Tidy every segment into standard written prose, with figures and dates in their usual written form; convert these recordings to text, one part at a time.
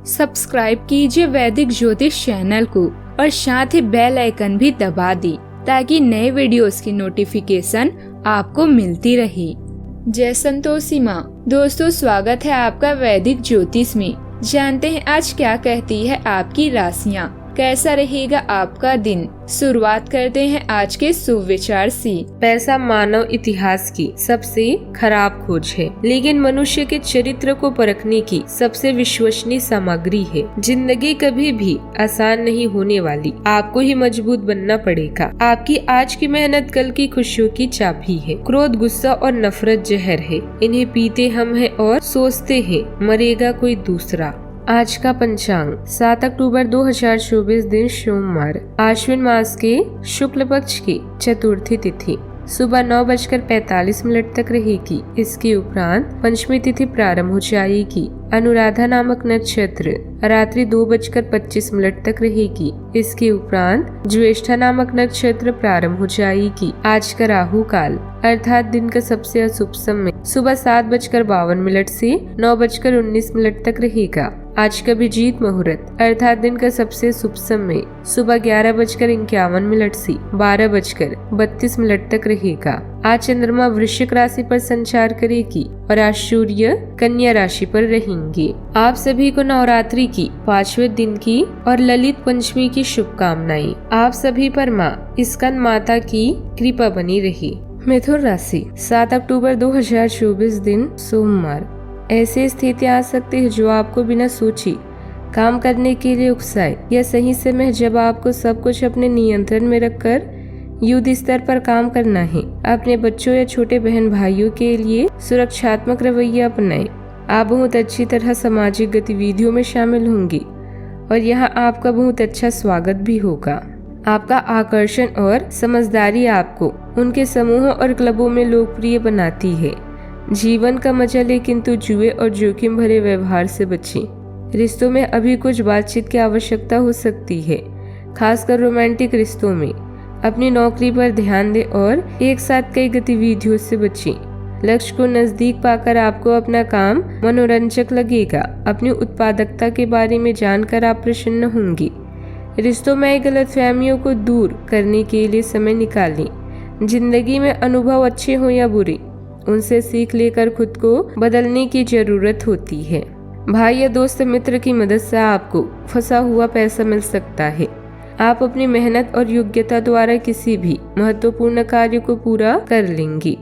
Subscribe कीजिए वैदिक ज्योतिष चैनल को और साथ ही बेल आइकन भी दबा दी ताकि नए वीडियोस की नोटिफिकेशन आपको मिलती रहे। जय संतोषी माँ। दोस्तों, स्वागत है आपका वैदिक ज्योतिष में। जानते हैं आज क्या कहती है आपकी राशियाँ, कैसा रहेगा आपका दिन। शुरुआत करते हैं आज के शुभ विचार से। पैसा मानव इतिहास की सबसे खराब खोज है, लेकिन मनुष्य के चरित्र को परखने की सबसे विश्वसनीय सामग्री है। जिंदगी कभी भी आसान नहीं होने वाली, आपको ही मजबूत बनना पड़ेगा। आपकी आज की मेहनत कल की खुशियों की चाबी है। क्रोध, गुस्सा और नफरत जहर है, इन्हें पीते हम हैं और सोचते हैं मरेगा कोई दूसरा। आज का पंचांग 7 अक्टूबर 2024 दिन सोमवार, आश्विन मास के शुक्ल पक्ष की चतुर्थी तिथि सुबह 9:45 तक रहेगी। इसके उपरांत पंचमी तिथि प्रारंभ हो जाएगी। अनुराधा नामक नक्षत्र रात्रि 2:25 तक रहेगी। इसके उपरांत ज्येष्ठा नामक नक्षत्र प्रारंभ हो जाएगी। आज का राहु काल अर्थात दिन का सबसे अशुभ समय सुबह 7:52 से 9:19 तक रहेगा। आज का अभिजीत मुहूर्त अर्थात दिन का सबसे शुभ समय सुबह 11:51 से 12:32 तक रहेगा। आज चंद्रमा वृश्चिक राशि पर संचार करेगी और आज सूर्य कन्या राशि पर रहेंगे। आप सभी को नवरात्रि की 5वें दिन की और ललित पंचमी की शुभकामनाएं। आप सभी पर माँ स्कंद माता की कृपा बनी रही। मिथुन राशि 7 अक्टूबर 2024 दिन सोमवार, ऐसी स्थितियां आ सकती है जो आपको बिना सोची काम करने के लिए उकसाए। यह सही समय है जब आपको सब कुछ अपने नियंत्रण में रखकर युद्ध स्तर पर काम करना है। अपने बच्चों या छोटे बहन भाइयों के लिए सुरक्षात्मक रवैया अपनाएं। आप बहुत अच्छी तरह सामाजिक गतिविधियों में शामिल होंगी और यहाँ आपका बहुत अच्छा स्वागत भी होगा। आपका आकर्षण और समझदारी आपको उनके समूहों और क्लबों में लोकप्रिय बनाती है। जीवन का मजा ले, किंतु जुए और जोखिम भरे व्यवहार से बचें। रिश्तों में अभी कुछ बातचीत की आवश्यकता हो सकती है, खासकर रोमांटिक रिश्तों में। अपनी नौकरी पर ध्यान दें और एक साथ कई गतिविधियों से बचें। लक्ष्य को नजदीक पाकर आपको अपना काम मनोरंजक लगेगा। अपनी उत्पादकता के बारे में जानकर आप प्रसन्न होंगी। रिश्तों में गलतफहमियों को दूर करने के लिए समय निकालें। जिंदगी में अनुभव अच्छे हो या बुरे, उनसे सीख लेकर खुद को बदलने की जरूरत होती है। भाई या दोस्त मित्र की मदद से आपको फंसा हुआ पैसा मिल सकता है। आप अपनी मेहनत और योग्यता द्वारा किसी भी महत्वपूर्ण कार्य को पूरा कर लेंगी।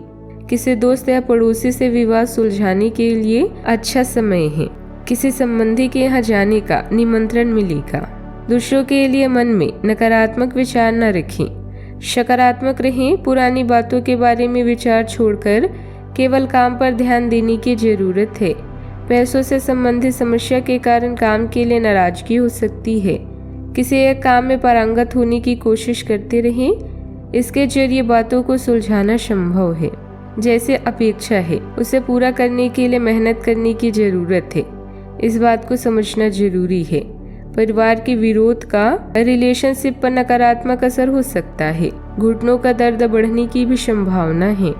किसी दोस्त या पड़ोसी से विवाद सुलझाने के लिए अच्छा समय है। किसी संबंधी के यहाँ जाने का निमंत्रण मिलेगा। दूसरों के लिए मन में नकारात्मक विचार न रखें, सकारात्मक रहें। पुरानी बातों के बारे में विचार छोड़कर केवल काम पर ध्यान देने की जरूरत है। पैसों से संबंधित समस्या के कारण काम के लिए नाराजगी हो सकती है। किसी एक काम में पारंगत होने की कोशिश करते रहें। इसके जरिए बातों को सुलझाना संभव है। जैसे अपेक्षा है उसे पूरा करने के लिए मेहनत करने की जरूरत है। इस बात को समझना जरूरी है। परिवार के विरोध का रिलेशनशिप पर नकारात्मक असर हो सकता है। घुटनों का दर्द बढ़ने की भी संभावना है।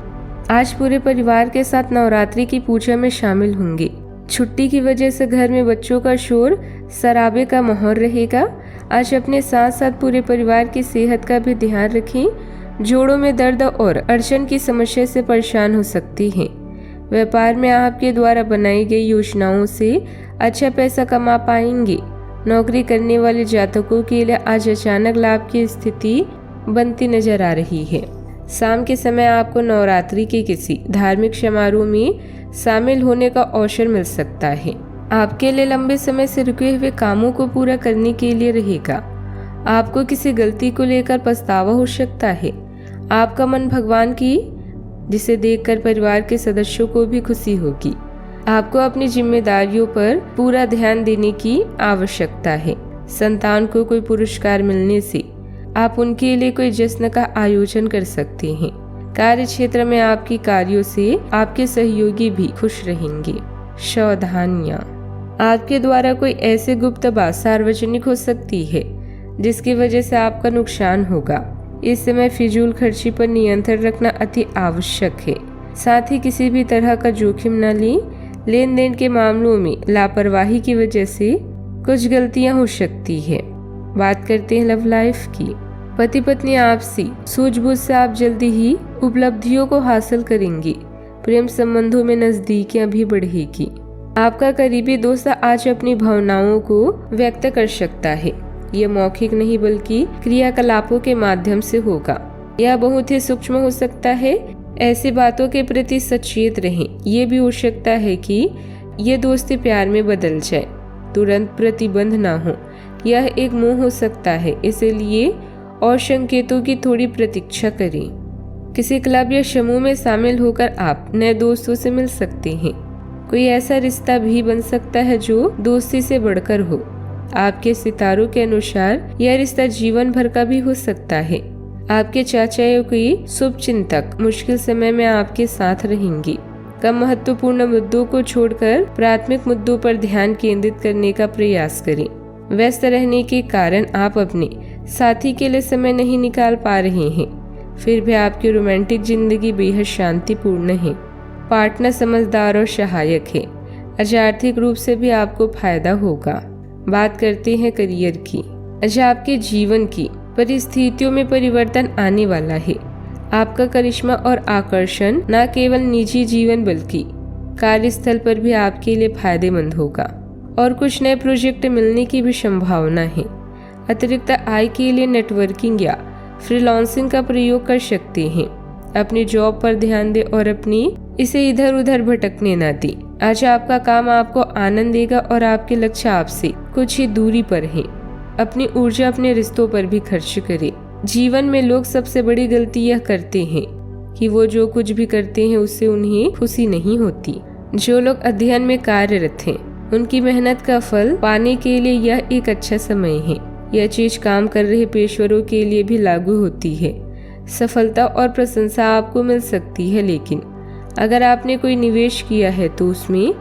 आज पूरे परिवार के साथ नवरात्रि की पूजा में शामिल होंगे। छुट्टी की वजह से घर में बच्चों का शोर शराबे का माहौल रहेगा। आज अपने साथ साथ पूरे परिवार की सेहत का भी ध्यान रखें। जोड़ों में दर्द और अड़चन की समस्या से परेशान हो सकती हैं। व्यापार में आपके द्वारा बनाई गई योजनाओं से अच्छा पैसा कमा पाएंगे। नौकरी करने वाले जातकों के लिए आज अचानक लाभ की स्थिति बनती नजर आ रही है। शाम के समय आपको नवरात्रि के किसी धार्मिक समारोह में शामिल होने का अवसर मिल सकता है। आपके लिए लंबे समय से रुके हुए कामों को पूरा करने के लिए रहेगा। आपको किसी गलती को लेकर पछतावा हो सकता है। आपका मन भगवान की, जिसे देखकर परिवार के सदस्यों को भी खुशी होगी। आपको अपनी जिम्मेदारियों पर पूरा ध्यान देने की आवश्यकता है। संतान को कोई पुरस्कार मिलने से आप उनके लिए कोई जश्न का आयोजन कर सकते हैं। कार्य क्षेत्र में आपकी कार्यों से आपके सहयोगी भी खुश रहेंगे। सावधानियां, आपके द्वारा कोई ऐसे गुप्त बात सार्वजनिक हो सकती है जिसकी वजह से आपका नुकसान होगा। इस समय फिजूल खर्ची पर नियंत्रण रखना अति आवश्यक है। साथ ही किसी भी तरह का जोखिम न लें। लेन देन के मामलों में लापरवाही की वजह से कुछ गलतियां हो सकती है। बात करते हैं लव लाइफ की। पति पत्नी आपसी सूझबूझ से आप जल्दी ही उपलब्धियों को हासिल करेंगी। प्रेम संबंधों में नजदीकियां भी बढ़ेगी। आपका करीबी दोस्त आज अपनी भावनाओं को व्यक्त कर सकता है। यह मौखिक नहीं बल्कि क्रियाकलापों के माध्यम से होगा। यह बहुत ही सूक्ष्म हो सकता है। ऐसी बातों के प्रति सचेत रहें। ये भी हो सकता है कि ये दोस्ती प्यार में बदल जाए। तुरंत प्रतिबंध ना हो, यह एक मोह हो सकता है, इसलिए और संकेतों की थोड़ी प्रतीक्षा करें। किसी क्लब या समूह में शामिल होकर आप नए दोस्तों से मिल सकते हैं। कोई ऐसा रिश्ता भी बन सकता है जो दोस्ती से बढ़कर हो। आपके सितारों के अनुसार यह रिश्ता जीवन भर का भी हो सकता है। आपके चाचा या कोई शुभ चिंतक मुश्किल समय में आपके साथ रहेंगे। कम महत्वपूर्ण मुद्दों को छोड़कर प्राथमिक मुद्दों पर ध्यान केंद्रित करने का प्रयास करें। व्यस्त रहने के कारण आप अपने साथी के लिए समय नहीं निकाल पा रहे हैं, फिर भी आपकी रोमांटिक जिंदगी बेहद शांतिपूर्ण है। पार्टनर समझदार और सहायक है। आज आर्थिक रूप से भी आपको फायदा होगा। बात करते हैं करियर की। आज आपके जीवन की परिस्थितियों में परिवर्तन आने वाला है। आपका करिश्मा और आकर्षण न केवल निजी जीवन बल्कि कार्यस्थल पर भी आपके लिए फायदेमंद होगा और कुछ नए प्रोजेक्ट मिलने की भी संभावना है। अतिरिक्त आय के लिए नेटवर्किंग या फ्रीलांसिंग का प्रयोग कर सकते हैं। अपनी जॉब पर ध्यान दें और अपनी इसे इधर उधर भटकने न दें। आज आपका काम आपको आनंद देगा और आपके लक्ष्य आपसे कुछ ही दूरी पर है। अपनी ऊर्जा अपने रिश्तों पर भी खर्च करें। जीवन में लोग सबसे बड़ी गलती यह करते हैं कि वो जो कुछ भी करते हैं उससे उन्हें खुशी नहीं होती। जो लोग अध्ययन में कार्यरत हैं उनकी मेहनत का फल पाने के लिए यह एक अच्छा समय है। यह चीज काम कर रहे पेशेवरों के लिए भी लागू होती है। सफलता और प्रशंसा आपको मिल सकती है, लेकिन अगर आपने कोई निवेश किया है तो उसमें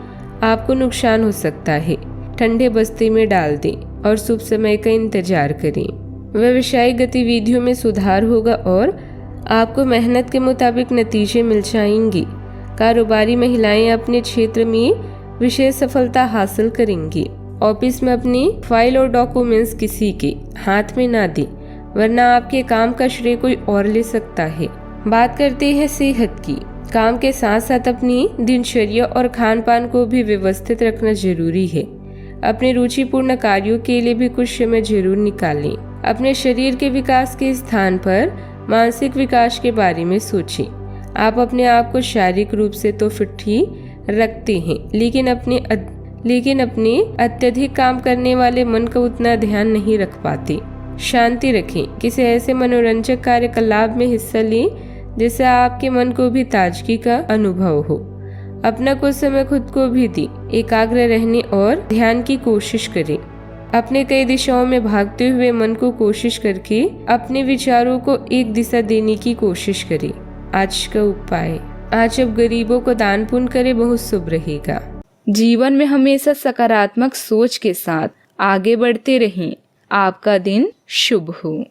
आपको नुकसान हो सकता है। ठंडे बस्ते में डाल दें और शुभ समय का इंतजार करें। व्यवसायिक गतिविधियों में सुधार होगा और आपको मेहनत के मुताबिक नतीजे मिल जाएंगे। कारोबारी महिलाएं अपने क्षेत्र में विशेष सफलता हासिल करेंगी। ऑफिस में अपनी फाइल और डॉक्यूमेंट्स किसी के हाथ में ना दें, वरना आपके काम का श्रेय कोई और ले सकता है। बात करते हैं सेहत की। काम के साथ साथ अपनी दिनचर्या और खान पान को भी व्यवस्थित रखना जरूरी है। अपने रुचिपूर्ण कार्यों के लिए भी कुछ समय जरूर निकालें। अपने शरीर के विकास के स्थान पर मानसिक विकास के बारे में सोचें। आप अपने आप को शारीरिक रूप से तो फिट ही रखते हैं, लेकिन अपने अत्यधिक काम करने वाले मन का उतना ध्यान नहीं रख पाते। शांति रखें। किसी ऐसे मनोरंजक कार्यकलाप में हिस्सा लें जिससे आपके मन को भी ताजगी का अनुभव हो। अपना कुछ समय खुद को भी दें। एकाग्र रहने और ध्यान की कोशिश करें। अपने कई दिशाओं में भागते हुए मन को कोशिश करके अपने विचारों को एक दिशा देने की कोशिश करें। आज का उपाय, आज अब गरीबों को दान पुण्य करें, बहुत शुभ रहेगा। जीवन में हमेशा सकारात्मक सोच के साथ आगे बढ़ते रहें। आपका दिन शुभ हो।